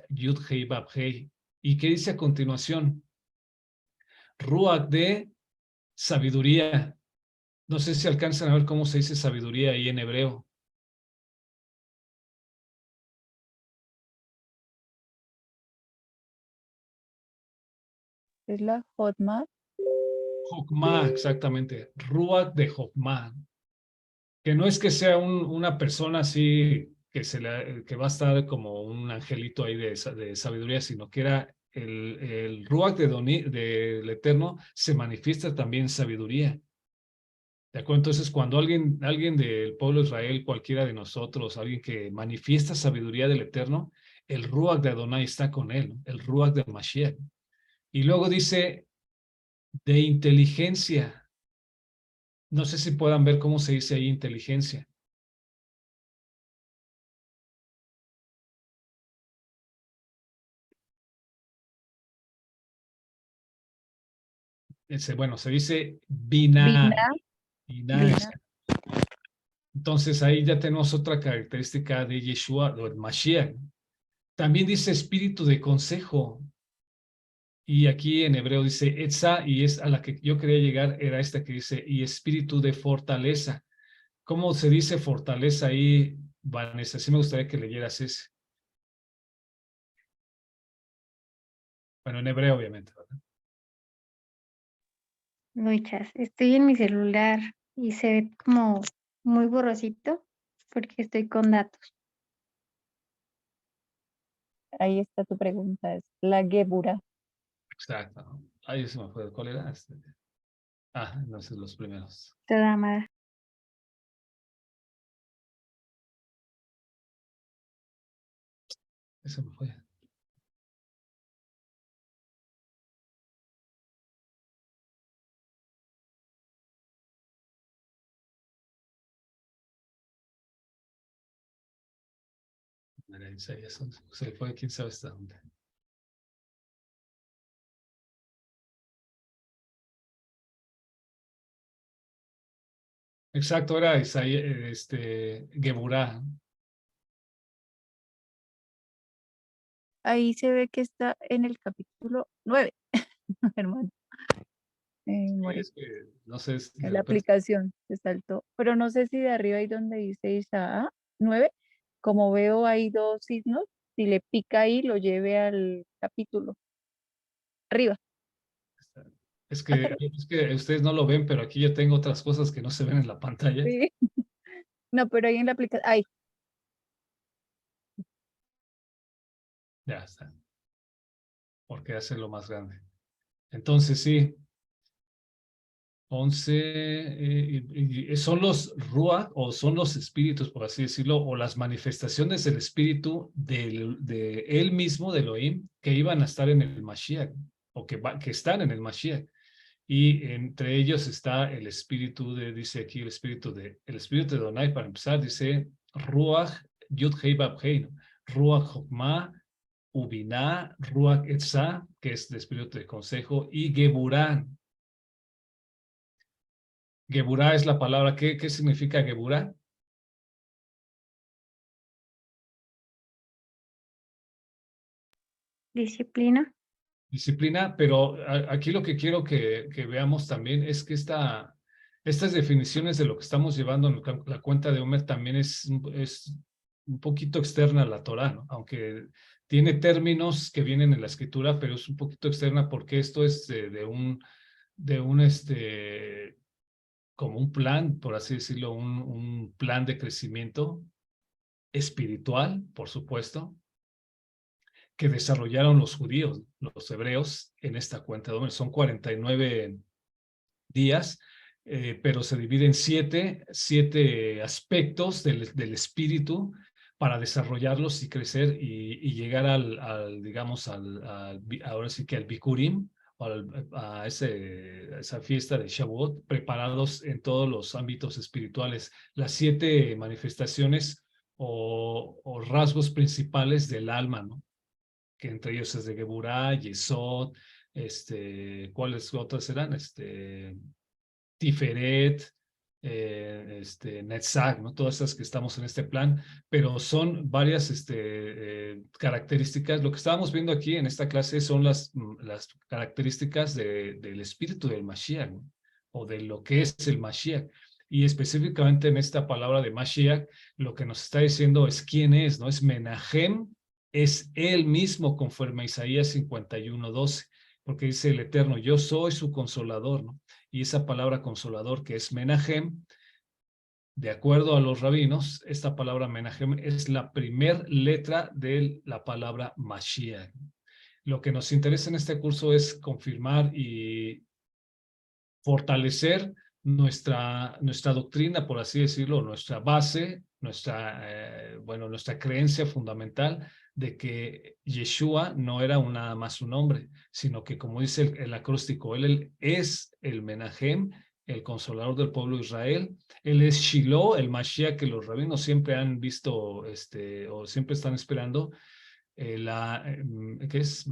Yud Hei Bab Hei. ¿Y qué dice a continuación? Ruach de sabiduría. No sé si alcanzan a ver cómo se dice sabiduría ahí en hebreo. Es la Hotmart. Jokma, exactamente. Ruach de Jokma. Que no es que sea una persona así que va a estar como un angelito ahí de sabiduría, sino que era el Ruach del Eterno se manifiesta también sabiduría. ¿De acuerdo? Entonces, cuando alguien del pueblo de Israel, cualquiera de nosotros, alguien que manifiesta sabiduría del Eterno, el Ruach de Adonai está con él, ¿no? El Ruach de Mashiach. Y luego dice de inteligencia. No sé si puedan ver cómo se dice ahí inteligencia. Bueno, se dice Bina, Binah. Binah, Bina. Entonces ahí ya tenemos otra característica de Yeshua, o el Mashiach. También dice espíritu de consejo. Y aquí en hebreo dice Etza, y es a la que yo quería llegar, era esta que dice, y espíritu de fortaleza. ¿Cómo se dice fortaleza ahí, Vanessa? Sí me gustaría que leyeras ese. Bueno, en hebreo, obviamente, ¿verdad? Muchas. Estoy en mi celular y se ve como muy borrosito porque estoy con datos. Ahí está tu pregunta, es la Gebura. Exacto. ¿No? Ahí se me fue. ¿Cuál era? No sé, los primeros. Toda amada. Eso me fue. Era Isaías 11. Se fue, quién sabe hasta dónde. Exacto, era Isaías, Geburá. Ahí se ve que está en el capítulo 9, hermano. Sí, More, es que, no sé, de la repente. aplicación se saltó, pero no sé si de arriba ahí donde dice Isaías 9, como veo hay dos signos, si le pica ahí lo lleve al capítulo. Arriba, Es hasta que, arriba. es que ustedes no lo ven, pero aquí yo tengo otras cosas que no se ven en la pantalla. Sí. No, pero ahí en la aplicación, ahí, Ya está. Porque hacerlo más grande. Entonces, sí, 11 y son los Ruach, o son los espíritus, por así decirlo, o las manifestaciones del espíritu de él mismo, de Elohim, que iban a estar en el Mashiach, o que están en el Mashiach. Y entre ellos está el espíritu dice aquí el espíritu de Donai, para empezar, dice Ruach Yud Hei Bab Hei, ¿no? Ruach Chokmah, Ubiná, Ruach Etzá, que es el espíritu de consejo, y Geburá. Geburá es la palabra. ¿Qué significa Geburá? Disciplina. Disciplina, pero aquí lo que quiero que veamos también es que estas definiciones de lo que estamos llevando en la cuenta de Homer también es un poquito externa a la Torá, ¿no? Aunque tiene términos que vienen en la escritura, pero es un poquito externa porque esto es de un como un plan, por así decirlo, un plan de crecimiento espiritual, por supuesto, que desarrollaron los judíos, los hebreos, en esta cuenta de Homer. Son 49 días, pero se divide en siete aspectos del espíritu para desarrollarlos y crecer y llegar digamos, ahora sí que al Bikurim, a esa fiesta de Shavuot, preparados en todos los ámbitos espirituales. Las 7 manifestaciones o rasgos principales del alma, ¿no? Que entre ellos es de Geburá, Yesod, ¿cuáles otras eran? Tiferet, Netzach, ¿no? Todas esas que estamos en este plan, pero son varias características. Lo que estábamos viendo aquí en esta clase son las características del espíritu del Mashiach, ¿no? O de lo que es el Mashiach. Y específicamente en esta palabra de Mashiach, lo que nos está diciendo es quién es, ¿no? Es Menahem, es él mismo, conforme a Isaías 51:12, porque dice el Eterno, yo soy su consolador, ¿no? Y esa palabra consolador que es Menahem, de acuerdo a los rabinos, esta palabra Menahem es la primer letra de la palabra Mashiach. Lo que nos interesa en este curso es confirmar y fortalecer nuestra doctrina, por así decirlo, nuestra base, nuestra creencia fundamental de que Yeshua no era nada más un nombre, sino que, como dice el acróstico, él es el Menahem, el consolador del pueblo de Israel. Él es Shiloh, el Mashiach que los rabinos siempre han visto, o siempre están esperando. ¿Qué es?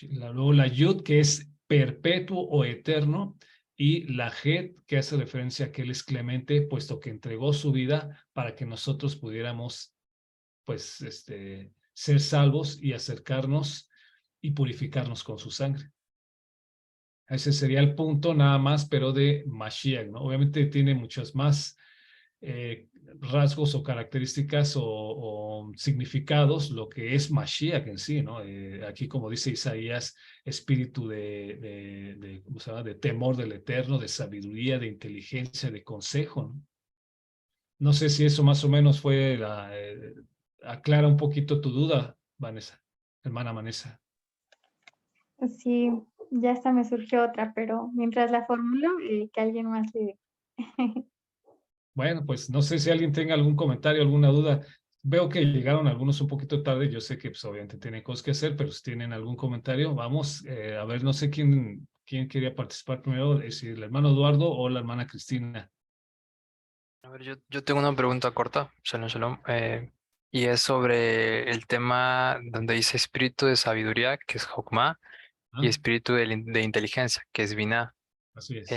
Luego la Yud, que es perpetuo o eterno, y la Het, que hace referencia a que Él es clemente, puesto que entregó su vida para que nosotros pudiéramos, pues, ser salvos y acercarnos y purificarnos con su sangre. Ese sería el punto nada más, pero de Mashiach, ¿no? Obviamente tiene muchos más rasgos o características o significados lo que es Mashiach en sí, ¿no? Aquí, como dice Isaías, espíritu ¿cómo se llama? De temor del Eterno, de sabiduría, de inteligencia, de consejo, ¿no? No sé si eso más o menos fue aclara un poquito tu duda, Vanessa, hermana Vanessa. Sí, ya hasta me surgió otra, pero mientras la formulo, que alguien más le dé. Bueno, pues no sé si alguien tenga algún comentario, alguna duda. Veo que llegaron algunos un poquito tarde. Yo sé que pues, obviamente tienen cosas que hacer, pero si tienen algún comentario, vamos a ver, no sé quién quería participar primero, si el hermano Eduardo o la hermana Cristina. A ver, yo tengo una pregunta corta, shalom, shalom, y es sobre el tema donde dice espíritu de sabiduría, que es Jokma, y ¿Ah? espíritu de inteligencia, que es Binah. Así es.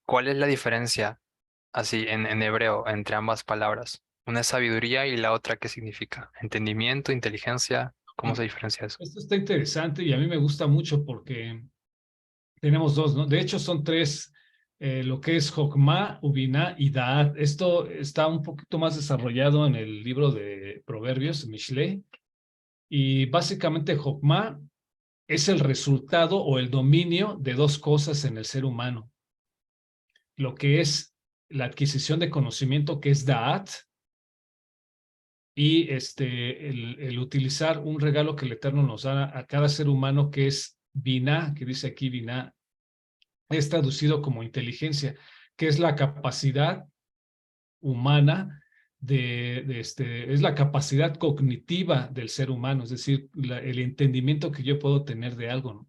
¿Cuál es la diferencia, así, en hebreo, entre ambas palabras? Una es sabiduría y la otra, ¿qué significa? ¿Entendimiento, inteligencia? ¿Cómo se Y diferencia eso? esto está interesante y a mí me gusta mucho porque tenemos dos, ¿no? De hecho, son tres, lo que es Jokma, Ubiná y Daat. Esto está un poquito más desarrollado en el libro de Proverbios, Mishlei. Y básicamente Jokma es el resultado o el dominio de dos cosas en el ser humano. Lo que es la adquisición de conocimiento, que es Da'at, y el utilizar un regalo que el Eterno nos da a cada ser humano, que es Binah, que dice aquí Binah, es traducido como inteligencia, que es la capacidad humana es la capacidad cognitiva del ser humano, es decir, el entendimiento que yo puedo tener de algo, ¿no?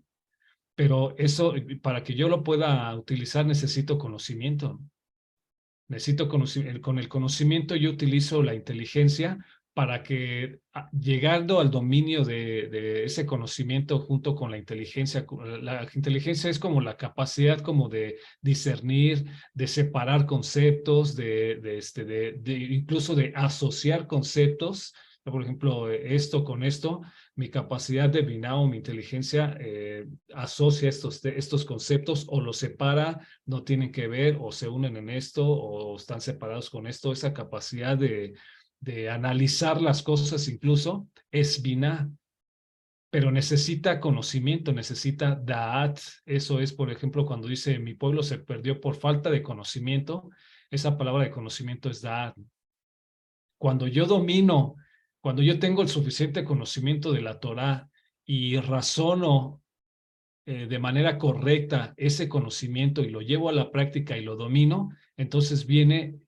Pero eso, para que yo lo pueda utilizar, necesito conocimiento. Necesito conocimiento. Con el conocimiento yo utilizo la inteligencia para que, llegando al dominio de ese conocimiento junto con la inteligencia es como la capacidad como de discernir, de separar conceptos, incluso de asociar conceptos. Por ejemplo, esto con esto, mi capacidad de binado, mi inteligencia asocia estos conceptos o los separa, no tienen que ver o se unen en esto o están separados con esto. Esa capacidad de analizar las cosas incluso es biná, pero necesita conocimiento, necesita da'at. Eso es, por ejemplo, cuando dice mi pueblo se perdió por falta de conocimiento, esa palabra de conocimiento es da'at. Cuando yo domino, cuando yo tengo el suficiente conocimiento de la Torá y razono de manera correcta ese conocimiento y lo llevo a la práctica y lo domino, entonces viene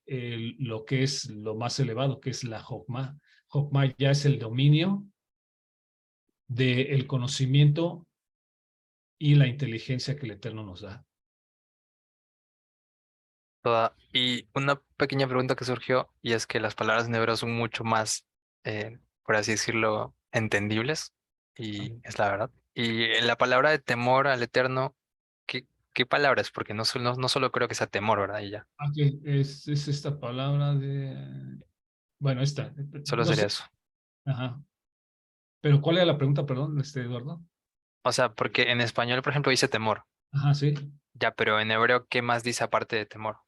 lo que es lo más elevado, que es la Jokma. Jokma ya es el dominio del conocimiento y la inteligencia que el Eterno nos da. Y una pequeña pregunta que surgió, y es que las palabras en hebreo son mucho más, por así decirlo, entendibles, y es la verdad. Y en la palabra de temor al Eterno, ¿qué palabra es? Porque no solo creo que sea temor, ¿verdad? Y ya, Aquí es esta palabra bueno, esta. solo No sería sé. eso. Ajá. Pero ¿cuál era la pregunta, perdón, Eduardo? O sea, porque en español, por ejemplo, dice temor, Ajá, sí. ya, pero en hebreo, ¿qué más dice aparte de temor?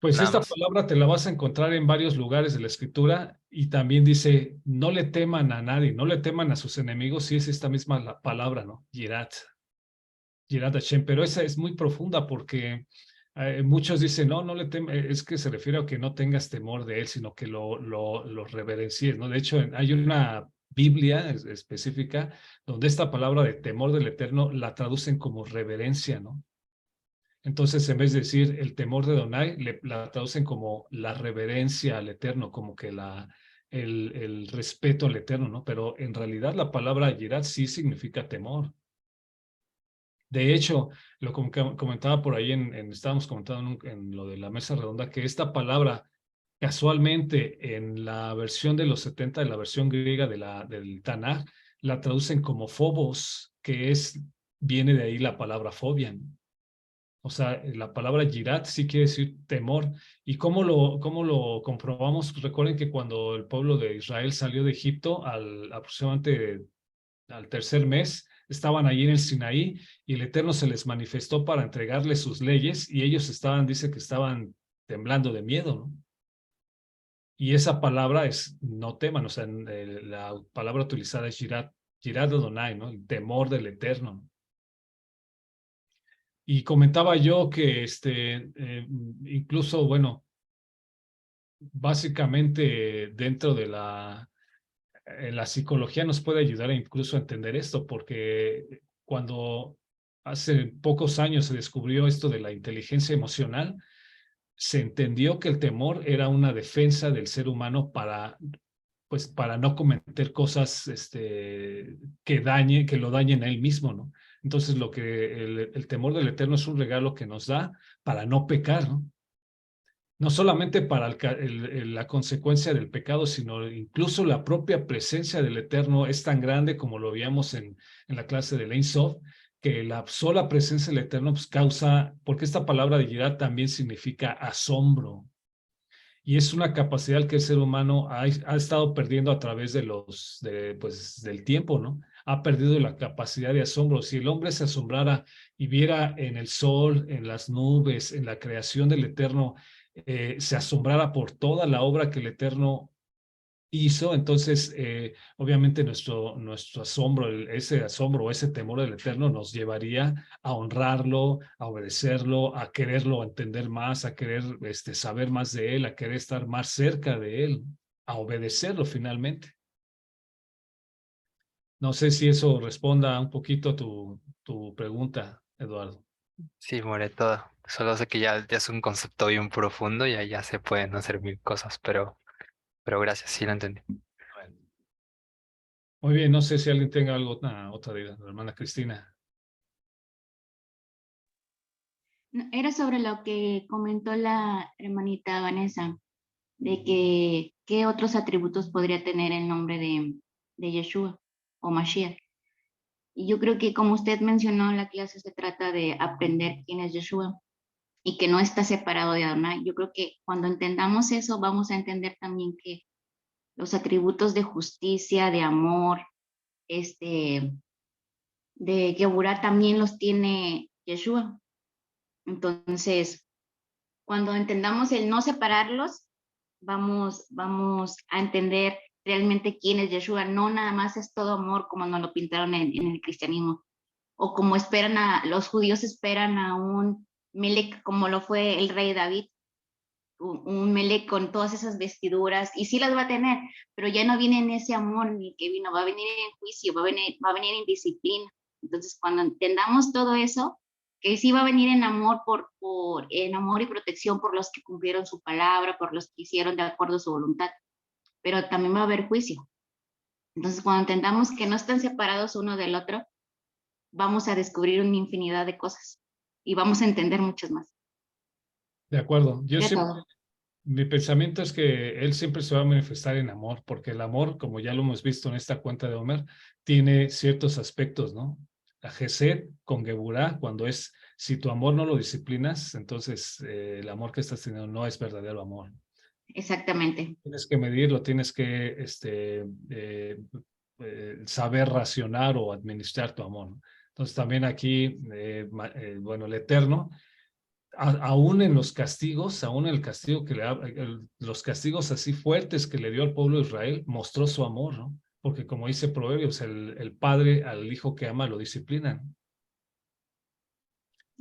Pues Nada esta más. palabra te la vas a encontrar en varios lugares de la escritura y también dice, no le teman a nadie, no le teman a sus enemigos, sí es esta misma la palabra, ¿no? Yirat Hashem, pero esa es muy profunda porque muchos dicen, no le temas, es que se refiere a que no tengas temor de él, sino que lo reverencies, ¿no? De hecho, hay una Biblia específica donde esta palabra de temor del Eterno la traducen como reverencia, ¿no? Entonces, en vez de decir el temor de Adonai, la traducen como la reverencia al Eterno, como que el respeto al Eterno, ¿no? Pero en realidad la palabra yirat sí significa temor. De hecho, lo comentaba por ahí, estábamos comentando en lo de la mesa redonda, que esta palabra, casualmente, en la versión de los 70, de la versión griega del Tanaj, la traducen como phobos, viene de ahí la palabra fobia, ¿no? O sea, la palabra yirat sí quiere decir temor. ¿Y cómo lo comprobamos? Recuerden que cuando el pueblo de Israel salió de Egipto, aproximadamente al tercer mes, estaban allí en el Sinaí y el Eterno se les manifestó para entregarles sus leyes y ellos dice que estaban temblando de miedo, ¿no? Y esa palabra es no teman, o sea, la palabra utilizada es Yirat Adonai, ¿no? El temor del Eterno. Y comentaba yo que incluso, bueno, básicamente dentro de la psicología nos puede ayudar incluso a entender esto, porque cuando hace pocos años se descubrió esto de la inteligencia emocional, se entendió que el temor era una defensa del ser humano para no cometer cosas que lo dañen a él mismo, ¿no? Entonces, el temor del Eterno es un regalo que nos da para no pecar, ¿no? No solamente para la consecuencia del pecado, sino incluso la propia presencia del Eterno es tan grande como lo veíamos en la clase de Ein Sof, que la sola presencia del Eterno pues, porque esta palabra de Yirat también significa asombro, y es una capacidad que el ser humano ha estado perdiendo a través del tiempo, ¿no? Ha perdido la capacidad de asombro. Si el hombre se asombrara y viera en el sol, en las nubes, en la creación del Eterno, se asombrara por toda la obra que el Eterno hizo, entonces obviamente nuestro asombro, ese asombro, ese temor del Eterno nos llevaría a honrarlo, a obedecerlo, a quererlo entender más, a querer saber más de él, a querer estar más cerca de él, a obedecerlo finalmente. No sé si eso responda un poquito a tu pregunta, Eduardo. Sí, more todo. Solo sé que ya es un concepto bien profundo y ahí ya se pueden hacer mil cosas, pero gracias, sí lo entendí. Bueno. Muy bien, no sé si alguien tenga otra idea, la hermana Cristina. No, era sobre lo que comentó la hermanita Vanessa, de que qué otros atributos podría tener el nombre de Yeshua o Mashiach. Y yo creo que como usted mencionó, la clase se trata de aprender quién es Yeshua y que no está separado de Adonai. Yo creo que cuando entendamos eso, vamos a entender también que los atributos de justicia, de amor, de Geburah también los tiene Yeshua. Entonces, cuando entendamos el no separarlos, vamos a entender realmente quién es Yeshua. No nada más es todo amor como nos lo pintaron en el cristianismo, o como los judíos esperan a un Melec como lo fue el rey David, un Melec con todas esas vestiduras, y sí las va a tener, pero ya no viene en ese amor ni que vino, va a venir en juicio, va a venir en disciplina. Entonces, cuando entendamos todo eso, que sí va a venir en amor, en amor y protección por los que cumplieron su palabra, por los que hicieron de acuerdo a su voluntad, pero también va a haber juicio. Entonces, cuando entendamos que no están separados uno del otro, vamos a descubrir una infinidad de cosas y vamos a entender muchas más. De acuerdo. De todo. Mi pensamiento es que él siempre se va a manifestar en amor, porque el amor, como ya lo hemos visto en esta cuenta de Homer, tiene ciertos aspectos, ¿no? La Gesed con Geburah, si tu amor no lo disciplinas, entonces el amor que estás teniendo no es verdadero amor. Exactamente. Tienes que medirlo, tienes que saber racionar o administrar tu amor, ¿no? Entonces también aquí, bueno, el Eterno aún en los castigos, aún en el castigo los castigos así fuertes que le dio al pueblo de Israel, mostró su amor, ¿no? Porque como dice Proverbios, el padre al hijo que ama lo disciplina, ¿no?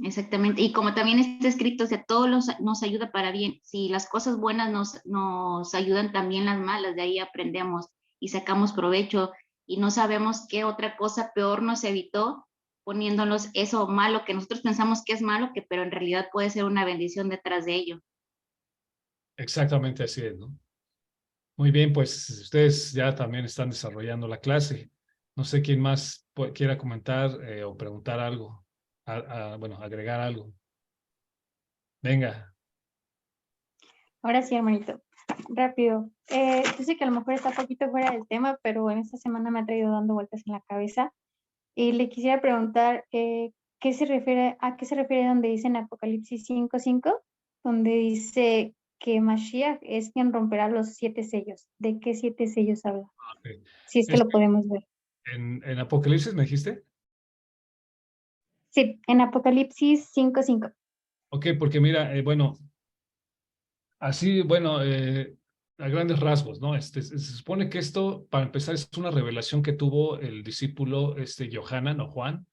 Exactamente. Y como también está escrito, o sea, todo nos ayuda para bien. Si las cosas buenas nos ayudan, también las malas, de ahí aprendemos y sacamos provecho y no sabemos qué otra cosa peor nos evitó poniéndonos eso malo que nosotros pensamos que es malo, pero en realidad puede ser una bendición detrás de ello. Exactamente así es, ¿no? Muy bien, pues ustedes ya también están desarrollando la clase. No sé quién más quiera comentar o preguntar algo, bueno, agregar algo. Venga. Ahora sí, hermanito, rápido. Yo sé que a lo mejor está un poquito fuera del tema, pero en esta semana me ha traído dando vueltas en la cabeza. Y le quisiera preguntar, ¿qué ¿a qué se refiere donde dice en Apocalipsis 5:5? Donde dice que Mashiach es quien romperá los 7 sellos. ¿De qué 7 sellos habla? Ok. Si es que lo podemos ver. En Apocalipsis, ¿me dijiste? Sí, en Apocalipsis 5:5. Ok, porque mira, bueno, así, bueno, a grandes rasgos, ¿no? Se supone que esto, para empezar, es una revelación que tuvo el discípulo Yohanan o Juan,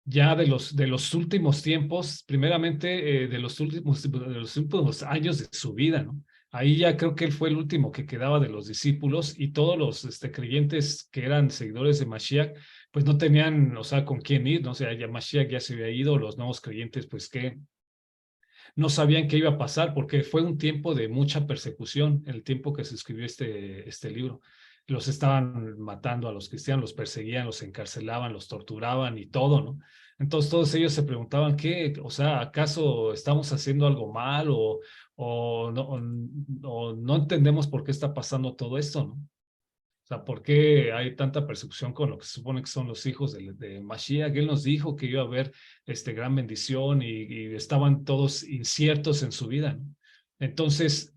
ya de los últimos tiempos, primeramente de los últimos años de su vida, ¿no? Ahí ya creo que él fue el último que quedaba de los discípulos y todos los creyentes que eran seguidores de Mashiach, pues no tenían, o sea, con quién ir, ¿no? O sea, ya Mashiach ya se había ido, los nuevos creyentes, pues que no sabían qué iba a pasar porque fue un tiempo de mucha persecución, el tiempo que se escribió este libro. Los estaban matando a los cristianos, los perseguían, los encarcelaban, los torturaban y todo, ¿no? Entonces todos ellos se preguntaban, ¿qué? O sea, ¿acaso estamos haciendo algo mal o no entendemos por qué está pasando todo esto, ¿no? O sea, ¿por qué hay tanta persecución con lo que se supone que son los hijos de Mashiach? Él nos dijo que iba a haber gran bendición y estaban todos inciertos en su vida, ¿no? Entonces,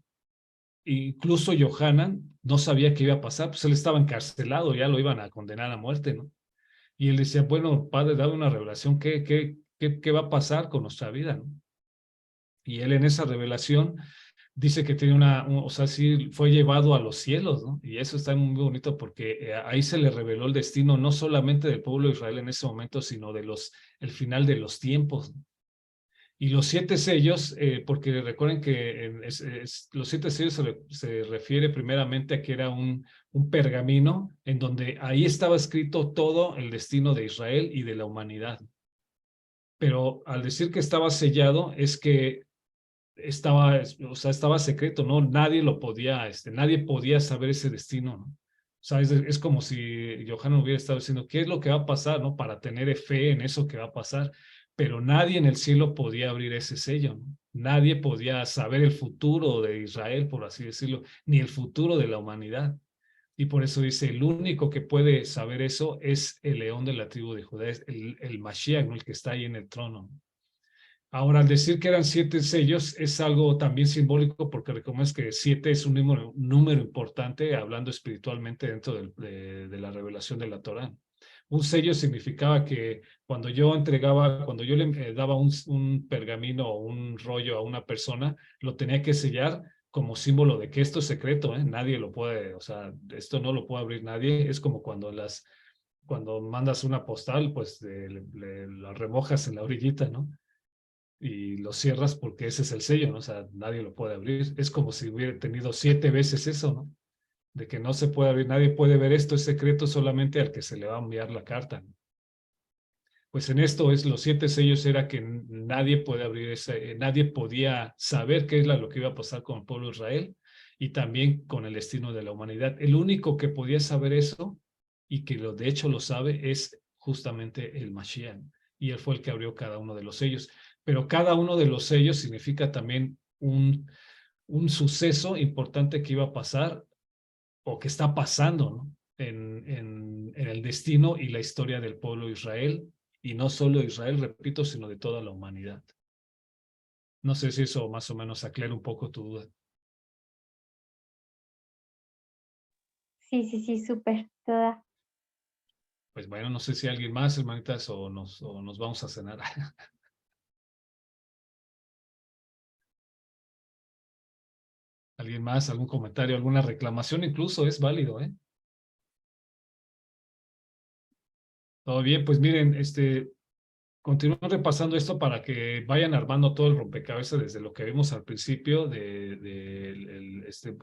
incluso Yohanan no sabía qué iba a pasar, pues él estaba encarcelado, ya lo iban a condenar a muerte, ¿no? Y él decía, bueno, Padre, dame una revelación, ¿qué va a pasar con nuestra vida, ¿no? Y él en esa revelación dice que tiene o sea, sí fue llevado a los cielos, ¿no? Y eso está muy bonito porque ahí se le reveló el destino no solamente del pueblo de Israel en ese momento, sino el final de los tiempos, ¿no? Y los 7 sellos, porque recuerden que los 7 sellos se refiere primeramente a que era un pergamino en donde ahí estaba escrito todo el destino de Israel y de la humanidad. Pero al decir que estaba sellado es que o sea, estaba secreto, ¿no? Nadie lo podía, nadie podía saber ese destino, ¿no? O sea, es como si Johanna hubiera estado diciendo, ¿qué es lo que va a pasar, ¿no? Para tener fe en eso que va a pasar. Pero nadie en el cielo podía abrir ese sello, ¿no? Nadie podía saber el futuro de Israel, por así decirlo, ni el futuro de la humanidad. Y por eso dice, el único que puede saber eso es el león de la tribu de Judá, es el Mashiach, ¿no? El que está ahí en el trono. Ahora, al decir que eran 7 sellos, es algo también simbólico porque recordemos que 7 es un número importante hablando espiritualmente dentro de la revelación de la Torá. Un sello significaba que cuando yo le daba un pergamino o un rollo a una persona, lo tenía que sellar como símbolo de que esto es secreto, ¿eh? Nadie lo puede, o sea, esto no lo puede abrir nadie. Es como cuando mandas una postal, pues la remojas en la orillita, ¿no? Y lo cierras porque ese es el sello, ¿no? O sea, nadie lo puede abrir. Es como si hubiera tenido 7 veces eso, ¿no? De que no se puede abrir, nadie puede ver esto, es secreto solamente al que se le va a enviar la carta, ¿no? Pues en esto los 7 sellos era que nadie puede abrir nadie podía saber qué es lo que iba a pasar con el pueblo de Israel y también con el destino de la humanidad. El único que podía saber eso y que de hecho lo sabe es justamente el Mashiach, y él fue el que abrió cada uno de los sellos. Pero cada uno de los sellos significa también un suceso importante que iba a pasar o que está pasando, ¿no? En el destino y la historia del pueblo de Israel, y no solo de Israel, repito, sino de toda la humanidad. No sé si eso más o menos aclara un poco tu duda. Sí, súper, toda. Pues bueno, no sé si alguien más, hermanitas, o nos vamos a cenar. ¿Alguien más? ¿Algún comentario? ¿Alguna reclamación? Incluso es válido, ¿eh? Todo bien, pues miren, continúo repasando esto para que vayan armando todo el rompecabezas desde lo que vimos al principio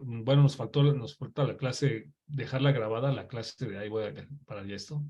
bueno, nos falta la clase, dejarla grabada, la clase de ahí voy para ya esto.